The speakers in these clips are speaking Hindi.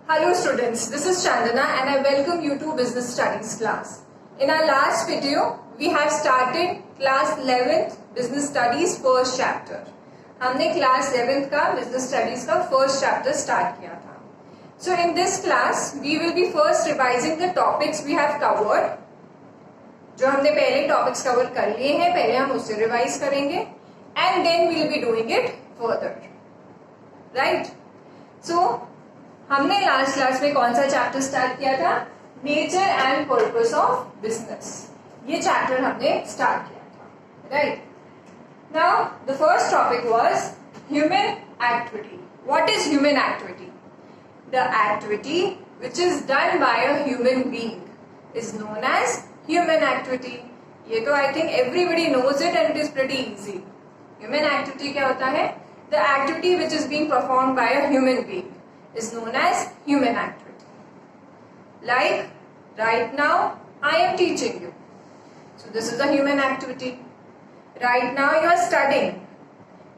Hello students, this is Chandana and I welcome you to Business Studies class. In our last video, we have started class 11th Business Studies first chapter. हमने class 11th का Business Studies का first chapter start किया था. So in this class, we will be first revising the topics we have covered. जो हमने पहले topics cover कर लिए हैं, पहले हम उसे revise करेंगे and then we will be doing it further. Right? So हमने लास्ट क्लास में कौन सा चैप्टर स्टार्ट किया था? Nature and purpose of business. ये चैप्टर हमने स्टार्ट किया था. Right now the first topic was human activity. What is human activity? The activity which is done by a human being is known as human activity. ये तो I think everybody knows it and it is pretty easy. Human activity क्या होता है? The activity which is being performed by a human being is known as human activity. Like right now I am teaching you, so this is a human activity. Right now you are studying,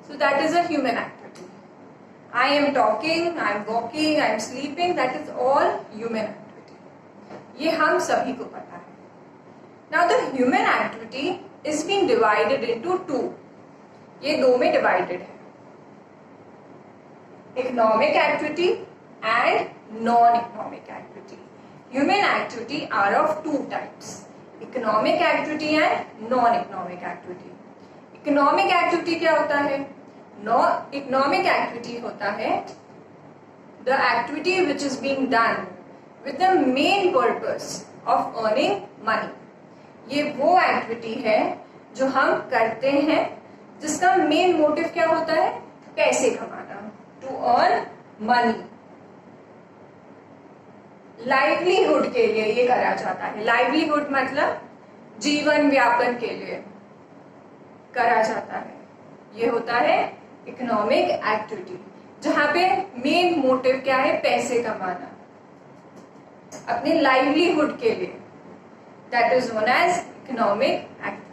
so that is a human activity. I am talking, I am walking, I am sleeping, that is all human activity. ये हम सभी को पता है. Now the human activity is being divided into two. ये दो में divided है. Economic activity and non-economic activity. Human activity are of two types: economic activity and non-economic activity. Economic activity क्या होता है? Economic activity होता है the activity which is being done with the main purpose of earning money. ये वो activity है जो हम करते हैं जिसका main motive क्या होता है? पैसे कमाना. To earn money. लाइवलीहुड के लिए ये करा जाता है. लाइवलीहुड मतलब जीवन व्यापन के लिए करा जाता है. ये होता है इकोनॉमिक एक्टिविटी जहां पे मेन मोटिव क्या है? पैसे कमाना अपने लाइवलीहुड के लिए. That is known as economic activity.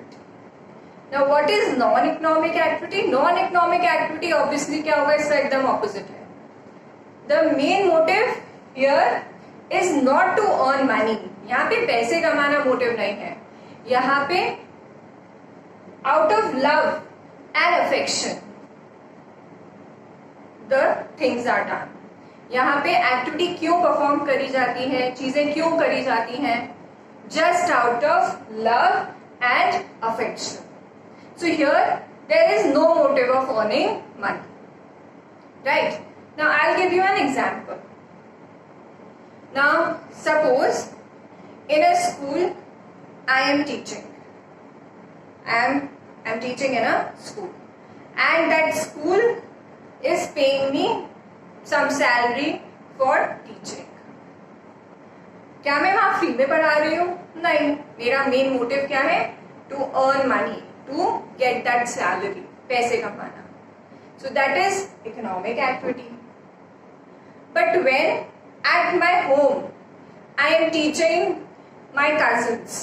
Now what is non economic activity? Non economic activity obviously क्या होगा? इसका एकदम ऑपोजिट है. The main motive here is not to earn money. यहाँ पे पैसे कमाना मोटिव नहीं है. यहाँ पे out of love and affection the things are done. यहाँ पे एक्टिविटी क्यों परफॉर्म करी जाती है, चीजें क्यों करी जाती हैं? Just out of love and affection. So here there is no motive of earning money. Right? Now I'll give you an example. Now suppose in a school I am teaching. I'm teaching in a school and that school is paying me some salary for teaching. क्या मैं वहां फ्री में पढ़ा रही हूँ? नहीं. मेरा मेन मोटिव क्या है? To earn money. To get that salary, पैसे कमाना. So that is economic activity. But when at my home I am teaching my cousins,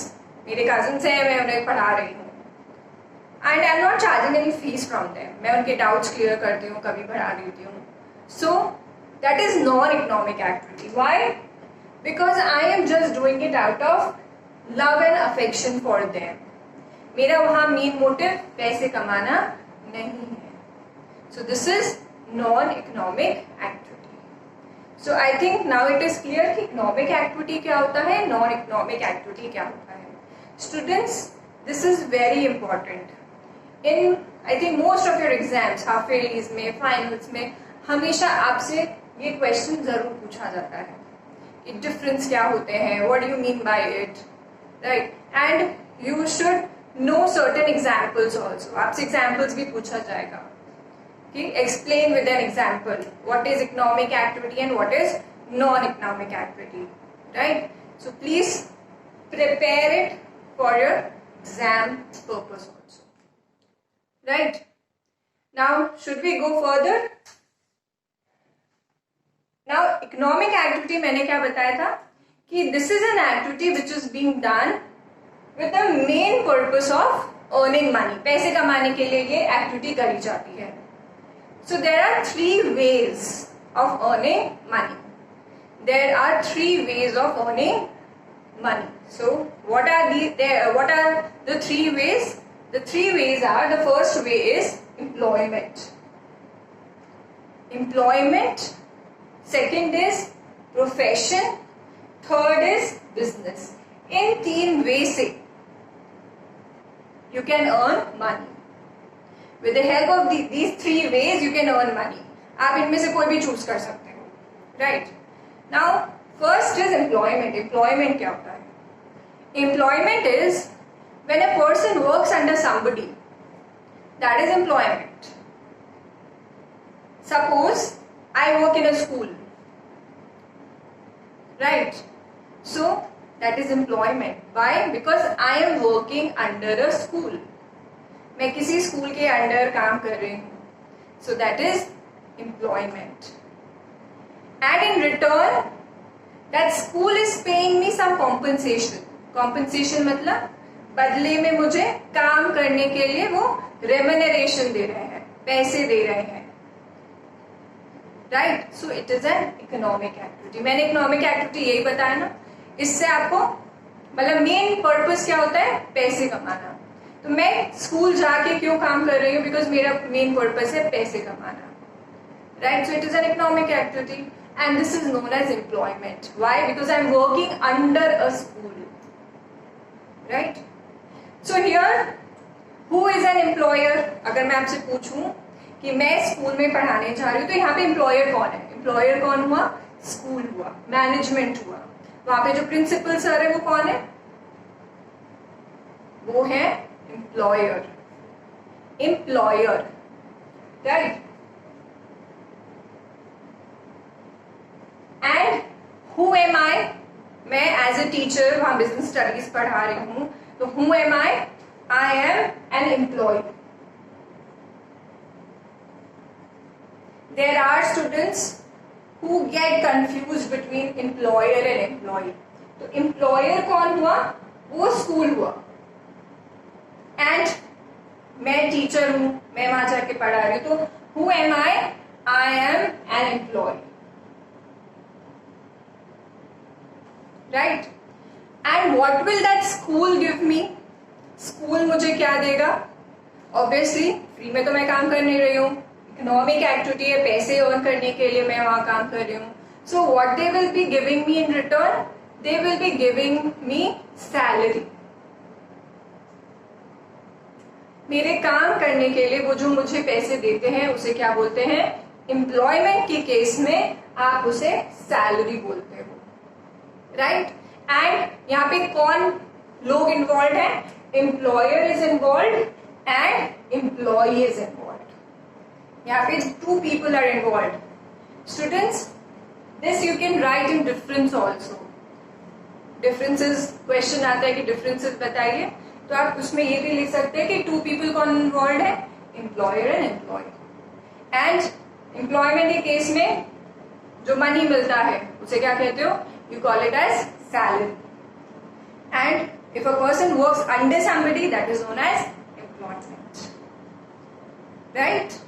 मेरे cousins हैं, मैं उन्हें पढ़ा रही हूँ and I am not charging any fees from them. मैं उनके doubts clear करती हूँ, कभी पढ़ा देती हूँ. So that is non-economic activity. Why? Because I am just doing it out of love and affection for them. मेरा वहां मेन मोटिव पैसे कमाना नहीं है. So this is non economic activity. So I think now it is clear कि इकोनॉमिक एक्टिविटी क्या होता है, नॉन इकोनॉमिक एक्टिविटी क्या होता है. Students, this is very important. In I think most of your exams, half yearlies में, फाइनल्स में हमेशा आपसे ये क्वेश्चन जरूर पूछा जाता है कि डिफरेंस क्या होते हैं, what do you mean by it. Right? And you should know certain examples also. आपसे एग्जाम्पल्स भी पूछा जाएगा कि explain with an example what is economic activity and what is non economic activity. Right? So please prepare it for your exam purpose also. Right? Now should we go further? Now economic activity मैंने क्या बताया था कि this is an activity which is being done with the main purpose of earning money. पैसे कमाने के लिए ये एक्टिविटी करी जाती है. So there are three ways of earning money. there are three ways of earning money. So what are the three ways? The three ways are, the first way is employment. Employment. Second is profession. Third is business. इन तीन वे से you can earn money. With the help of these three ways you can earn money. आप इनमें से कोई भी चूज कर सकते हो. Right? Now first is employment. Employment क्या होता है? Employment is when a person works under somebody. That is employment. Suppose I work in a school. Right? So that is employment. Why? Because I am working under a school. मैं किसी स्कूल के अंडर काम कर रही हूँ. So that is employment. And in return, that school is paying me some compensation. Compensation मतलब बदले में मुझे काम करने के लिए वो remuneration दे रहे हैं, पैसे दे रहे हैं. Right? So it is an economic activity. मैंने economic activity यही बताया ना. इससे आपको मतलब मेन पर्पस क्या होता है? पैसे कमाना. तो मैं स्कूल जाके क्यों काम कर रही हूँ? बिकॉज मेरा मेन पर्पस है पैसे कमाना. Right? So it is an economic activity and this is known as employment. Why? Because I am working under a school. Right? So here who is an employer? अगर मैं आपसे पूछूं कि मैं स्कूल में पढ़ाने जा रही हूँ, तो यहाँ पे एम्प्लॉयर कौन है? एम्प्लॉयर कौन हुआ? स्कूल हुआ, मैनेजमेंट हुआ. वहां पे जो प्रिंसिपल सर है वो कौन है? वो है employer. Employer. Right? And who am I? मैं एज ए टीचर वहां बिजनेस स्टडीज पढ़ा रही हूं. तो who am I? I am an employee. There are students who get confused between employer and employee. तो employer कौन हुआ? वो स्कूल हुआ. And मैं टीचर हूं, मैं वहां जाके पढ़ा रही हूं. तो who am I? I am an employee. Right? And what will that school give me? School मुझे क्या देगा? Obviously फ्री में तो मैं काम कर नहीं रही हूं. इकोनॉमिक एक्टिविटी है, पैसे अर्न करने के लिए मैं वहां काम कर रही हूँ. So what they will be giving me in return? They will be giving me salary. मेरे काम करने के लिए वो जो मुझे पैसे देते हैं उसे क्या बोलते हैं? एम्प्लॉयमेंट के केस में आप उसे सैलरी बोलते हो. राइट? एंड यहाँ पे कौन लोग इन्वॉल्व है? Employer is involve and employee is involve. यहाँ पे two people are involved. Students, this you can write in difference also. Differences question आता है कि differences बताइए, तो आप उसमें ये भी लिख सकते हैं कि two people कौन involved है? Employer and employee. And employment के केस में जो money मिलता है उसे क्या कहते हो? You call it as salary. And if a person works under somebody, that is known as employment. Right?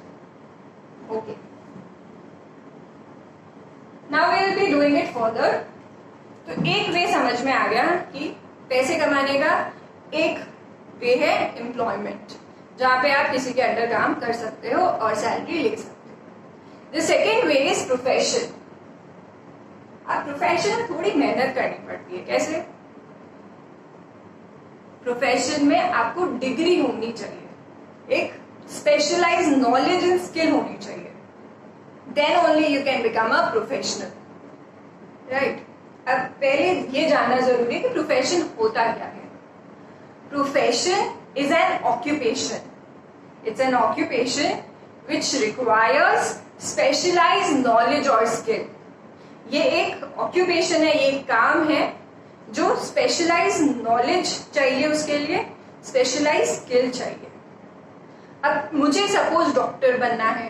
Okay. Now we will be doing it further. तो एक वे समझ में आ गया कि पैसे कमाने का एक वे है एम्प्लॉयमेंट, जहां पे आप किसी के अंडर काम कर सकते हो और सैलरी ले सकते हो. The second way is profession. अब प्रोफेशन में थोड़ी मेहनत करनी पड़ती है. कैसे? प्रोफेशन में आपको डिग्री होनी चाहिए, एक स्पेशलाइज्ड नॉलेज एंड स्किल होनी चाहिए. Then only you can become a professional. Right? अब पहले ये जानना जरूरी है कि प्रोफेशन होता क्या है. Profession is an occupation. It's an occupation which requires specialised knowledge और स्किल. ये एक ऑक्यूपेशन है, ये एक काम है जो स्पेशलाइज्ड नॉलेज चाहिए, उसके लिए स्पेशलाइज्ड स्किल चाहिए. अब मुझे सपोज डॉक्टर बनना है,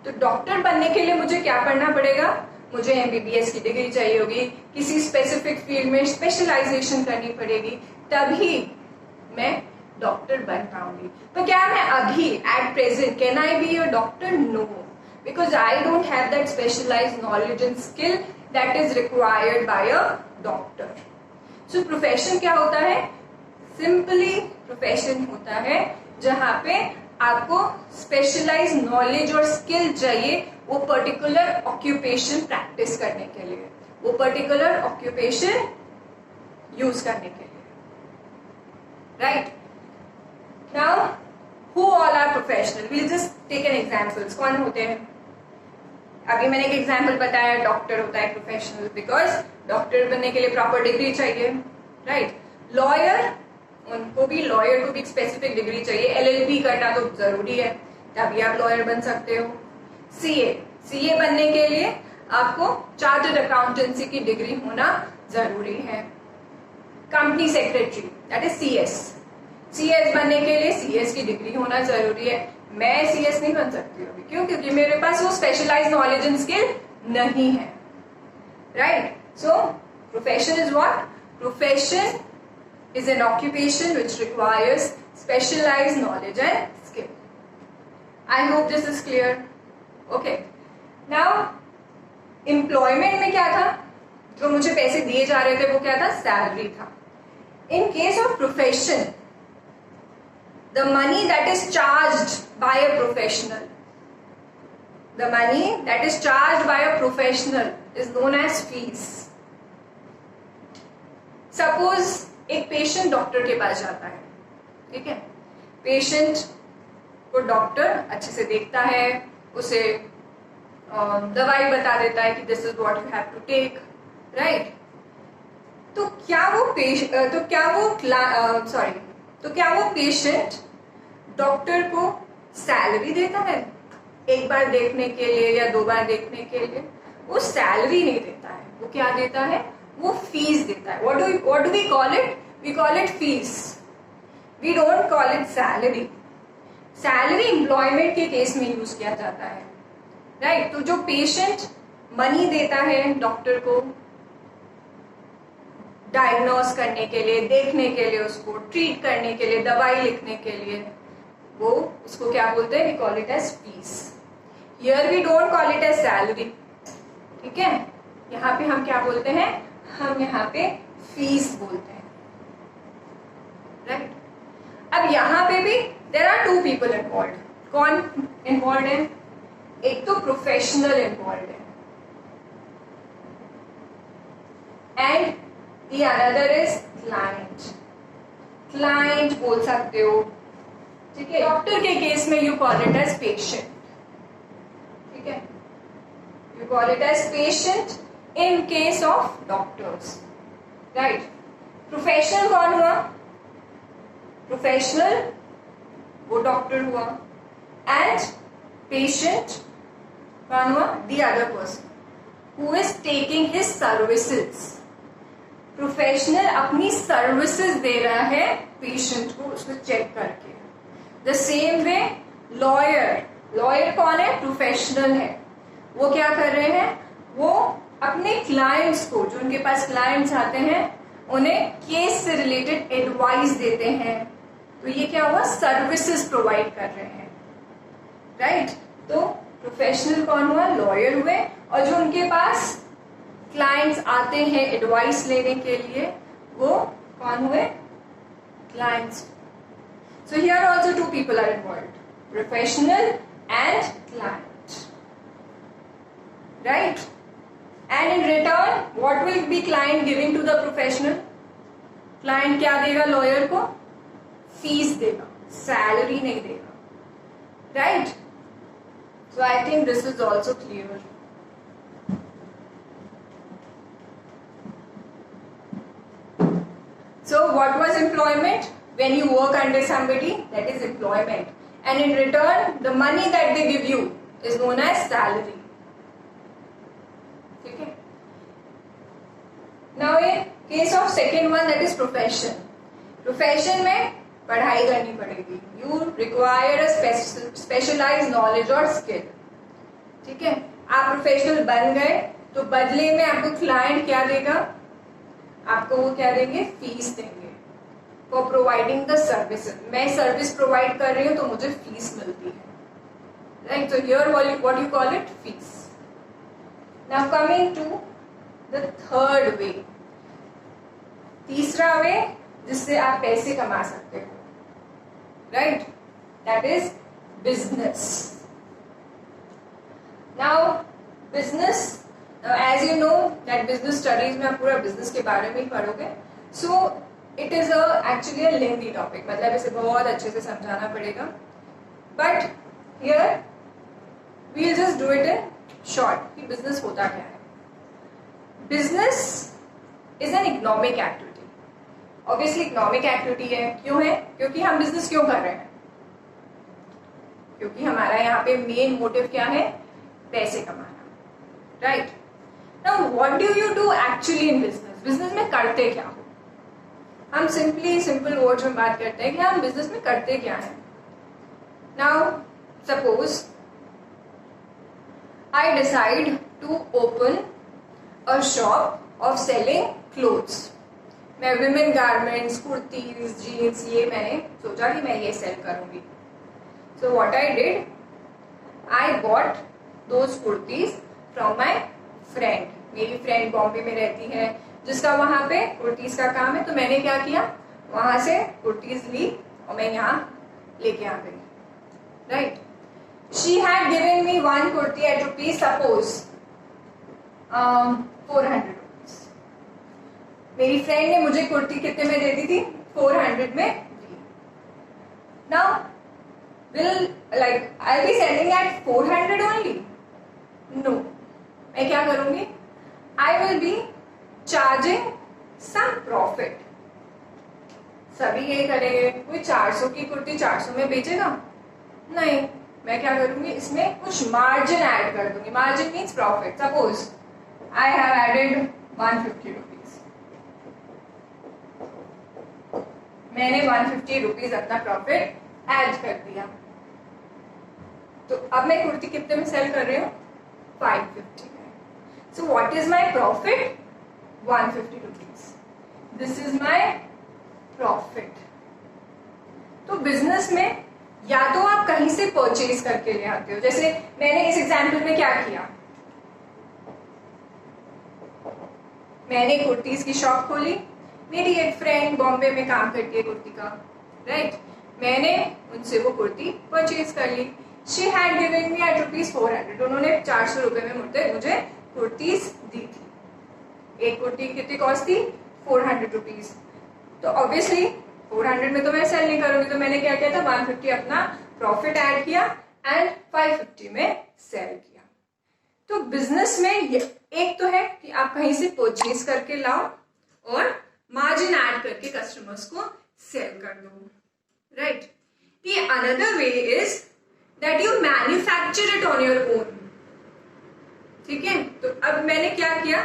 तो डॉक्टर बनने के लिए मुझे क्या पढ़ना पड़ेगा? मुझे एमबीबीएस की डिग्री चाहिए होगी, किसी स्पेसिफिक फील्ड में स्पेशलाइजेशन करनी पड़ेगी, तभी मैं डॉक्टर बन पाऊंगी. तो क्या मैं अभी at present can I be a doctor? No, because I don't have that specialised knowledge and skill that is required by a doctor. So profession क्या होता है? Simply profession होता है जहाँ पे आपको स्पेशलाइज नॉलेज और स्किल चाहिए वो पर्टिकुलर ऑक्यूपेशन प्रैक्टिस करने के लिए, वो पर्टिकुलर ऑक्यूपेशन यूज करने के लिए. Right now who all are professional? Will just take an examples. कौन होते हैं? अभी मैंने एक एग्जाम्पल बताया, डॉक्टर होता है प्रोफेशनल बिकॉज डॉक्टर बनने के लिए प्रॉपर डिग्री चाहिए. राइट लॉयर, उनको भी, लॉयर को भी स्पेसिफिक डिग्री चाहिए. एलएलबी करना तो जरूरी है, तभी आप लॉयर बन सकते हो. सीए बनने के लिए आपको चार्टर्ड अकाउंटेंसी की डिग्री होना जरूरी है. Company secretary that is CS बनने के लिए सीएस की डिग्री होना जरूरी है. मैं सीएस नहीं बन सकती हूँ. क्यों? क्योंकि मेरे पास वो स्पेशलाइज नॉलेज एंड स्किल नहीं है. Right so profession is what? Profession is an occupation which requires specialized knowledge and skill. I hope this is clear. Okay. Now, employment में क्या था? जो मुझे पैसे दिए जा रहे थे वो क्या था? सैलरी था. In case of profession, the money that is charged by a professional, the money that is charged by a professional is known as fees. Suppose एक पेशेंट डॉक्टर के पास जाता है. ठीक है, पेशेंट को डॉक्टर अच्छे से देखता है, उसे दवाई बता देता है कि this is what you have to take. Right तो क्या वो पेशेंट डॉक्टर को सैलरी देता है एक बार देखने के लिए या 2 बार देखने के लिए? वो सैलरी नहीं देता है. वो क्या देता है? वो फीस देता है. what do we call it? We call it fees. We don't call it salary. Salary employment के केस में यूज किया जाता है. राइट तो जो पेशेंट मनी देता है डॉक्टर को डायग्नोस करने के लिए, देखने के लिए, उसको ट्रीट करने के लिए, दवाई लिखने के लिए, वो उसको क्या बोलते हैं? We call it as fees. Here we don't call it as salary. ठीक है, यहाँ पे हम क्या बोलते हैं? हम यहाँ पे फीस बोलते हैं. राइट अब यहाँ पे भी देर आर 2 पीपल इन्वॉल्व. कौन इन्वॉल्व है? एक तो प्रोफेशनल इन्वॉल्व है and the another is client. Client बोल सकते हो. ठीक है, डॉक्टर के केस में you call it as patient. ठीक है, you call it as patient in case of doctors. Right professional कौन हुआ? प्रोफेशनल वो डॉक्टर हुआ एंड पेशेंट कौन हुआ? The other person who is taking his services. Professional अपनी सर्विसेज दे रहा है पेशेंट को, उसको चेक करके. द सेम वे लॉयर कौन है? प्रोफेशनल है. वो क्या कर रहे हैं? वो अपने क्लाइंट्स को, जो उनके पास क्लाइंट्स आते हैं, उन्हें केस से रिलेटेड एडवाइस देते हैं. तो ये क्या हुआ? सर्विसेज प्रोवाइड कर रहे हैं. राइट तो प्रोफेशनल कौन हुआ? लॉयर हुए. और जो उनके पास क्लाइंट्स आते हैं एडवाइस लेने के लिए, वो कौन हुए? Clients. So here also 2 people are involved, professional and client. Right and in return what will be client giving to the professional? client क्या देगा लॉयर को? फीस देगा, सैलरी नहीं देगा. Right so I think this is also clear. So what was employment? When you work under somebody, that is employment, and in return the money that they give you is known as salary. ठीक है. Now in case of second one that is profession. Profession में पढ़ाई करनी पड़ेगी. You require a specialise knowledge और स्किल. ठीक है, आप प्रोफेशनल बन गए तो बदले में आपको क्लाइंट क्या देगा? आपको वो क्या देंगे? फीस देंगे फॉर प्रोवाइडिंग द सर्विसेज. मैं सर्विस प्रोवाइड कर रही हूँ तो मुझे फीस मिलती है. राइट तो here what you call it? Fees. Now coming to the third way, तीसरा वे जिससे आप पैसे कमा सकते हो, right, that is business. Now business, as you know that business studies में आप पूरा बिजनेस के बारे में ही पढ़ोगे. So it is actually a lengthy topic, मतलब इसे बहुत अच्छे से समझाना पड़ेगा. But here we will just do it in short कि बिजनेस होता क्या है. Business is an economic activity. Obviously economic activity है. क्यों है? क्योंकि हम बिजनेस क्यों कर रहे हैं? क्योंकि हमारा यहाँ पे मेन मोटिव क्या है? पैसे कमाना, right. Now what do you do actually in business? Business में करते क्या हो? हम सिंपल वर्ड्स में बात करते हैं कि हम बिजनेस में करते क्या है. Now suppose I decide to open a shop of selling clothes. मैं विमेन गारमेंट्स, कुर्तीज, जीन्स, ये मैंने सोचा कि मैं ये सेल करूंगी. So what I did, I bought those kurtis from my friend. मेरी फ्रेंड बॉम्बे में रहती है जिसका वहां पे कुर्तीज का काम है. तो मैंने क्या किया, वहां से कुर्तीज ली और मैं यहाँ लेके आ गई, right. She had given me one kurti at rupees suppose 400 rupees. मेरी फ्रेंड ने मुझे कुर्ती कितने में दे दी थी? 400 में दी. Now will like I be selling at 400 only? No. मैं क्या करूंगी? I will be charging some profit. सभी यही करेंगे. कोई 400 की कुर्ती 400 में बेचेगा? नहीं. मैं क्या करूंगी? इसमें कुछ मार्जिन ऐड कर दूंगी. Margin means profit. Suppose I have added 150 rupees. मैंने 150 रुपीज अपना प्रॉफिट ऐड कर दिया. तो अब मैं कुर्ती कितने में सेल कर रही हूँ? 550 में. So what is my profit? 150 rupees. This is my profit. तो बिजनेस में या तो आप कहीं से परचेज करके ले आते हो. जैसे मैंने इस एग्जाम्पल में क्या किया, मैंने कुर्तीज की शॉप खोली. मेरी एक फ्रेंड बॉम्बे में काम करती है कुर्ती का, राइट. मैंने उनसे वो कुर्ती परचेज कर ली. She had given me at rupees 400. उन्होंने 400 रुपए में मुझे कुर्तीज दी थी. एक कुर्ती कितनी कॉस्ट थी? 400 रुपीज. तो ऑब्वियसली 400 में तो मैं सेल नहीं करूंगी. तो मैंने क्या किया था? 150 अपना प्रॉफिट ऐड किया एंड 550 में सेल किया. तो बिजनेस में एक तो है कि आप कहीं से परचेज करके लाओ और मार्जिन ऐड करके कस्टमर्स को सेल कर दो, right. The another way is that you manufacture it on your own. ठीक है. तो अब मैंने क्या किया,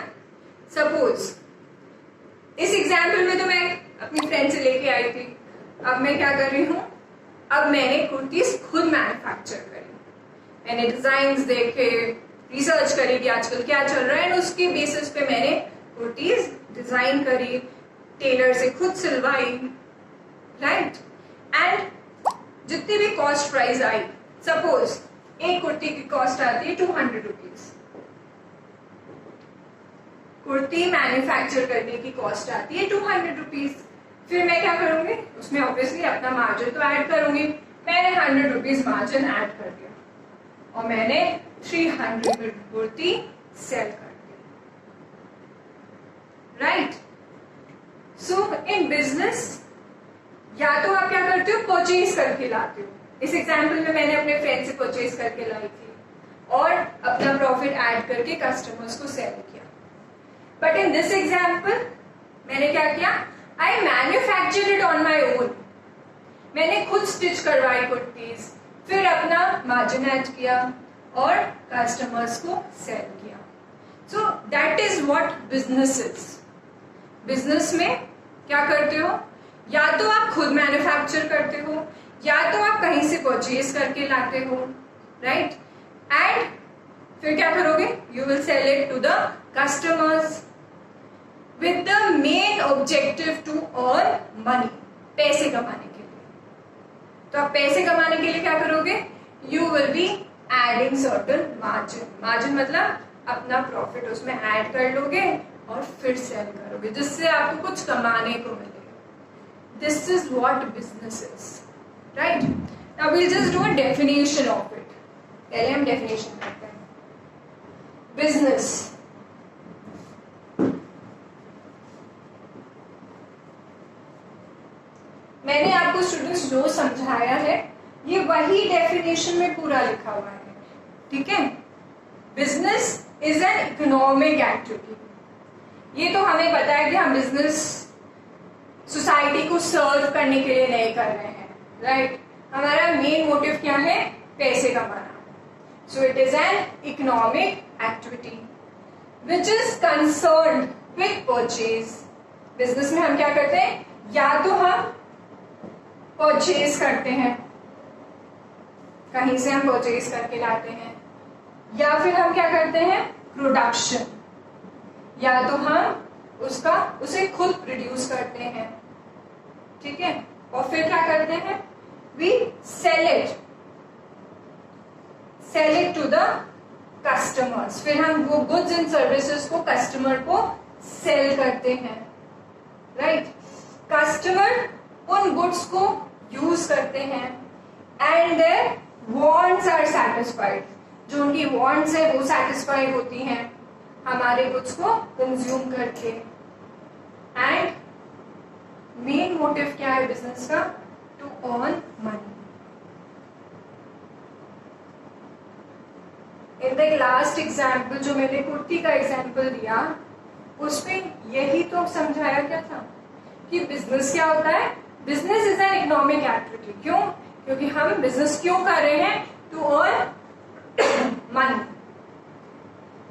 सपोज इस एग्जाम्पल में तो मैं अपनी फ्रेंड से लेके आई थी. अब मैं क्या कर रही हूं, अब मैंने कुर्तीज खुद मैन्युफैक्चर करी. मैंने डिजाइन्स देखे, रिसर्च करी कि आजकल क्या चल रहा है, और उसके बेसिस पे मैंने कुर्तीज डिजाइन करी, टेलर से खुद सिलवाई, राइट. एंड जितनी भी कॉस्ट प्राइस आई, सपोज एक कुर्ती की कॉस्ट आती है 200 रुपीज. कुर्ती मैन्युफैक्चर करने की कॉस्ट आती है 200 रुपीज. फिर मैं क्या करूंगी, उसमें ऑब्वियसली अपना मार्जिन तो ऐड करूंगी. मैंने 100 रुपीज मार्जिन ऐड कर दिया और मैंने 300 में कुर्ती सेल कर दी, राइट. सो इन बिजनेस या तो आप क्या करते हो, परचेज करके लाते हो. इस एग्जाम्पल में मैंने अपने फ्रेंड से परचेज करके लाई थी और अपना प्रॉफिट ऐड करके कस्टमर्स को सेल किया. बट इन दिस एग्जाम्पल मैंने क्या किया, I manufacture it on my own. मैंने खुद स्टिच करवाई कुर्तीज, फिर अपना मार्जिन ऐड किया और कस्टमर्स को सेल किया. So that is what business is. Business में क्या करते हो, या तो आप खुद मैन्युफैक्चर करते हो या तो आप कहीं से परचेज करके लाते हो, राइट. एंड फिर क्या करोगे, you will sell it to the customers with the main objective to earn money. पैसे कमाने के लिए. तो आप पैसे कमाने के लिए क्या करोगे, you will be adding certain margin. Margin मतलब अपना प्रॉफिट उसमें ऐड कर लोगे और फिर सेल करोगे, जिससे आपको कुछ कमाने को मिले। This is what business is, right? Now we just do a definition of it. पहले हम डेफिनेशन करते हैं। बिजनेस मैंने आपको स्टूडेंट्स जो समझाया है ये वही डेफिनेशन में पूरा लिखा हुआ है, ठीक है? Business is an economic activity. ये तो हमें पता है कि हम बिजनेस सोसाइटी को सर्व करने के लिए नहीं कर रहे हैं, राइट? हमारा मेन मोटिव क्या है? पैसे कमाना। सो it is an economic activity which is concerned with purchase. Business में हम क्या करते हैं? या तो हम परचेज करते हैं, कहीं से हम परचेज करके लाते हैं, या फिर हम क्या करते हैं? प्रोडक्शन, या तो हम उसे खुद प्रोड्यूस करते हैं, ठीक है? और फिर क्या करते हैं? We sell it to the customers. फिर हम वो गुड्स एंड सर्विसेज को कस्टमर को सेल करते हैं, राइट? कस्टमर उन गुड्स को यूज करते हैं and their wants are satisfied. जो उनकी वांट्स है वो सेटिस्फाई होती हैं हमारे गुड्स को कंज्यूम करके। एंड मेन मोटिव क्या है बिजनेस का? To earn money. In the last example जो मैंने कुर्ती का एग्जाम्पल दिया उसमें यही तो समझाया क्या था कि बिजनेस क्या होता है? Business is an economic activity. क्यों? क्योंकि हम बिजनेस क्यों कर रहे हैं? To earn money.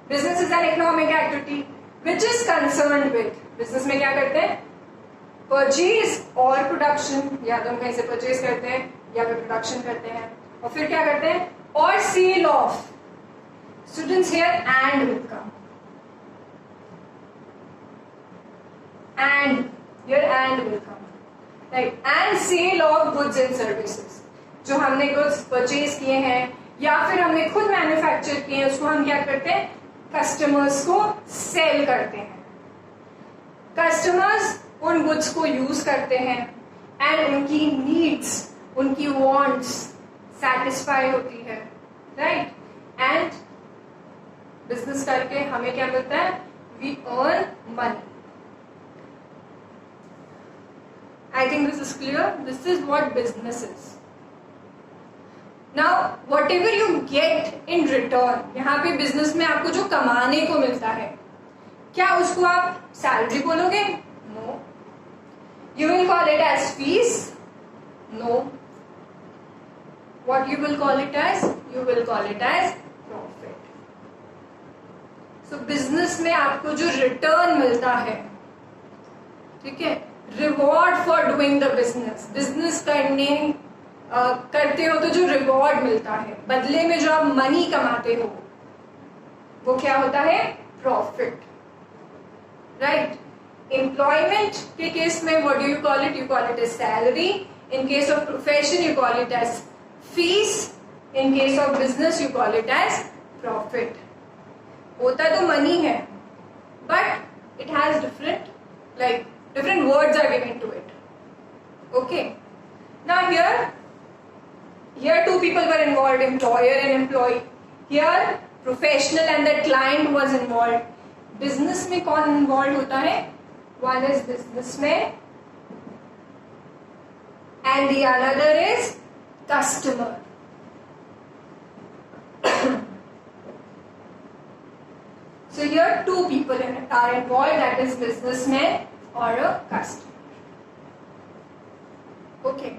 Business is an economic activity which is concerned with. Business में क्या करते हैं? परचेज और प्रोडक्शन। या तो हम कहीं से परचेज करते हैं या फिर प्रोडक्शन करते हैं, और फिर क्या करते हैं? और sale of. Students here and will come, and your and will come, right? And sale of goods and services। जो हमने गुड्स परचेज किए हैं या फिर हमने खुद मैन्युफैक्चर किए हैं उसको हम क्या करते हैं? कस्टमर्स को सेल करते हैं। कस्टमर्स उन गुड्स को यूज करते हैं एंड उनकी नीड्स, उनकी वांट्स सेटिस्फाई होती है, राइट? एंड बिजनेस करके हमें क्या मिलता है? We earn money. I think this is clear. This is what business is. Now, whatever you get in return, यहाँ पे बिजनेस में आपको जो कमाने को मिलता है, क्या उसको आप सैलरी बोलोगे? No. You will call it as fees? No. What you will call it as? You will call it as profit. So business में आपको जो रिटर्न मिलता है, ठीक है? Reward for doing the business. Business करते हो तो जो रिवॉर्ड मिलता है, बदले में जो आप मनी कमाते हो, वो क्या होता है? Profit, right? एम्प्लॉयमेंट के केस में what do you call it? You call it as salary. In case of profession you call it as fees. In case of business you call it as profit. होता तो मनी है, but it has different different words are given to it. Okay. Now here two people were involved, employer and employee. Here professional and the client was involved. Business में कौन involved होता है? One is businessman and the another is customer. So here two people are involved, that is businessman or a customer. Okay.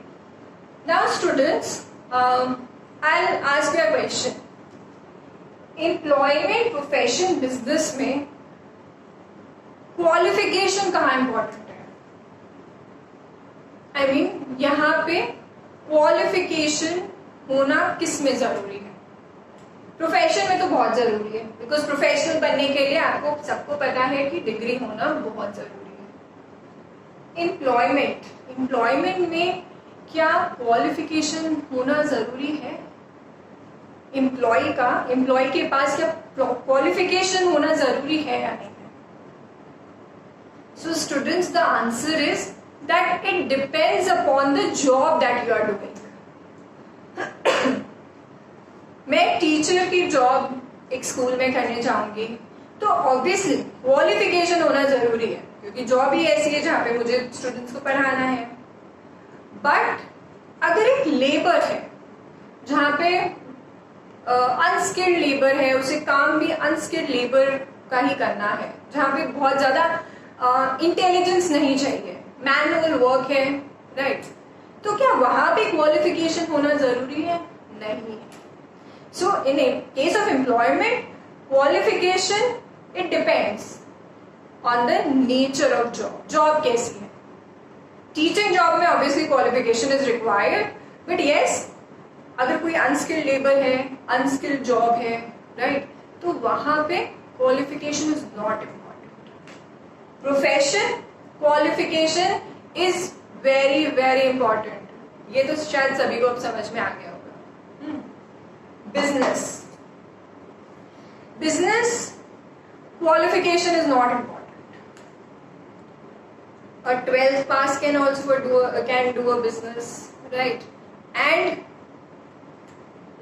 Now students, I'll ask you a question. Employment, profession, business में qualification कहाँ important है? I mean यहाँ पे qualification होना किस में जरूरी है? प्रोफेशन में तो बहुत जरूरी है, बिकॉज प्रोफेशनल बनने के लिए आपको सबको पता है कि डिग्री होना बहुत जरूरी है। एम्प्लॉयमेंट में क्या क्वालिफिकेशन होना जरूरी है? एम्प्लॉय के पास क्या क्वालिफिकेशन होना जरूरी है या नहीं है? So students, the answer is that it depends upon the job that you are doing. मैं टीचर की जॉब एक स्कूल में करने जाऊंगी तो ऑब्वियसली क्वालिफिकेशन होना जरूरी है, क्योंकि जॉब ही ऐसी है जहाँ पे मुझे स्टूडेंट्स को पढ़ाना है. बट अगर एक लेबर है जहाँ पे अनस्किल्ड लेबर है, उसे काम भी अनस्किल्ड लेबर का ही करना है, जहाँ पे बहुत ज्यादा इंटेलिजेंस नहीं चाहिए, मैनुअल वर्क है, राइट, तो क्या वहां पे क्वालिफिकेशन होना जरूरी है? नहीं है. So in case of employment, qualification it depends on the nature of job. Job कैसी है? टीचिंग जॉब में obviously qualification is required, but yes, अगर कोई अनस्किल्ड लेबर है, अनस्किल्ड जॉब है, राइट, तो वहां पे qualification is not important. Profession, qualification is very very important. ये तो शायद सभी को अब समझ में आ गया होगा. Business, business qualification is not important. A 12th pass can also do a business, right? And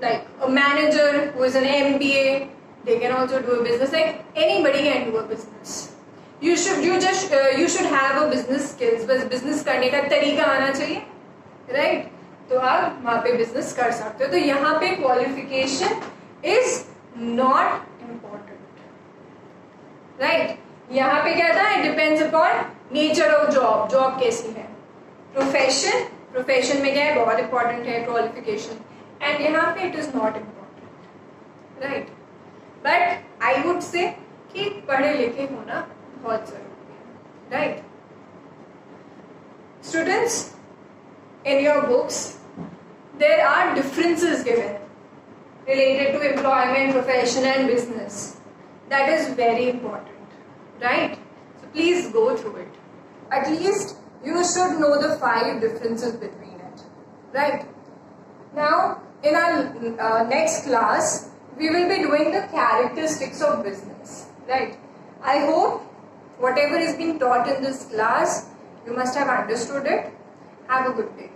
like a manager who is an MBA, they can also do a business. Like anybody can do a business. You should have a business skills. बस business करने का तरीका आना चाहिए, right? तो आप वहाँ पे business कर सकते हो. तो यहाँ पे qualification is not important. Right, यहाँ पे क्या था? It depends upon nature of job. Job कैसी है? प्रोफेशन, प्रोफेशन में क्या है? बहुत इंपॉर्टेंट है क्वालिफिकेशन. एंड यहाँ पे it is not important, right. But I would say कि पढ़े लिखे होना बहुत जरूरी है, right. Students, in your books there are differences given related to employment, profession and business. That is very important, right? So please go through it. At least you should know the 5 differences between it, right? Now in our next class we will be doing the characteristics of business, right? I hope whatever is being taught in this class you must have understood it. Have a good day.